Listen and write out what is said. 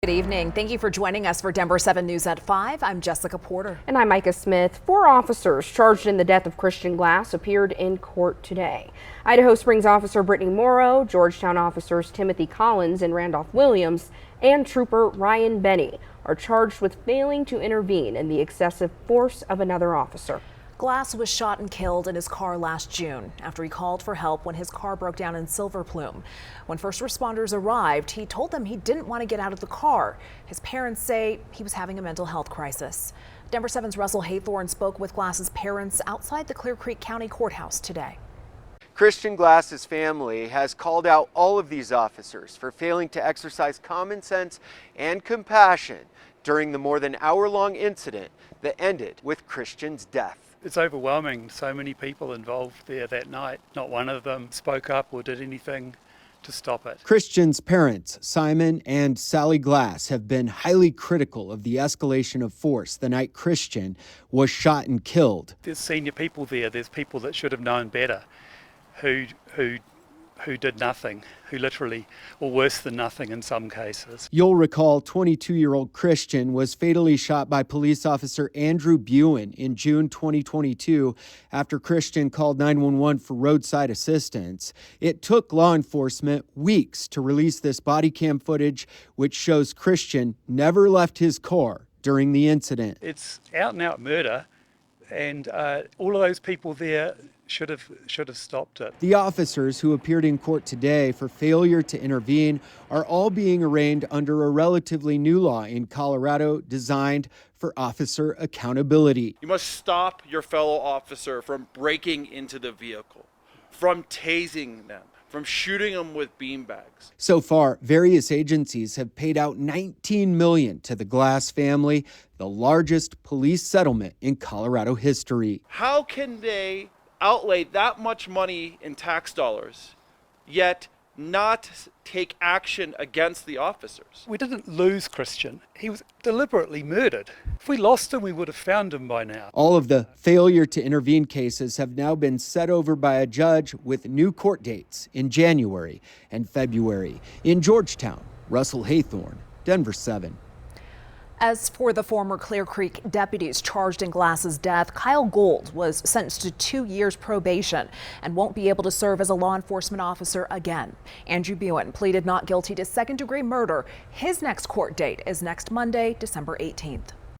Good evening. Thank you for joining us for Denver 7 News at 5. I'm Jessica Porter. And I'm Micah Smith. 4 officers charged in the death of Christian Glass appeared in court today. Idaho Springs officer Brittany Morrow, Georgetown officers Timothy Collins and Randolph Williams, and trooper Ryan Benny are charged with failing to intervene in the excessive force of another officer. Glass was shot and killed in his car last June after he called for help when his car broke down in Silver Plume. When first responders arrived, he told them he didn't want to get out of the car. His parents say he was having a mental health crisis. Denver 7's Russell Haythorne spoke with Glass's parents outside the Clear Creek County Courthouse today. Christian Glass's family has called out all of these officers for failing to exercise common sense and compassion during the more than hour-long incident that ended with Christian's death. It's overwhelming. So many people involved there that night. Not one of them spoke up or did anything to stop it. Christian's parents, Simon and Sally Glass, have been highly critical of the escalation of force the night Christian was shot and killed. There's senior people there. There's people that should have known better who did nothing, who literally, or worse than nothing in some cases. You'll recall 22-year-old Christian was fatally shot by police officer Andrew Buin in June 2022 after Christian called 911 for roadside assistance. It took law enforcement weeks to release this body cam footage, which shows Christian never left his car during the incident. It's out and out murder, and all of those people there should have stopped it. The officers who appeared in court today for failure to intervene are all being arraigned under a relatively new law in Colorado designed for officer accountability. You must stop your fellow officer from breaking into the vehicle, from tasing them, from shooting them with beanbags. So far, various agencies have paid out $19 million to the Glass family, the largest police settlement in Colorado history. How can they outlay that much money in tax dollars, yet not take action against the officers? We didn't lose Christian. He was deliberately murdered. If we lost him, we would have found him by now. All of the failure to intervene cases have now been set over by a judge with new court dates in January and February. In Georgetown, Russell Haythorne, Denver 7. As for the former Clear Creek deputies charged in Glass's death, Kyle Gold was sentenced to 2 years probation and won't be able to serve as a law enforcement officer again. Andrew Buin pleaded not guilty to second-degree murder. His next court date is next Monday, December 18th.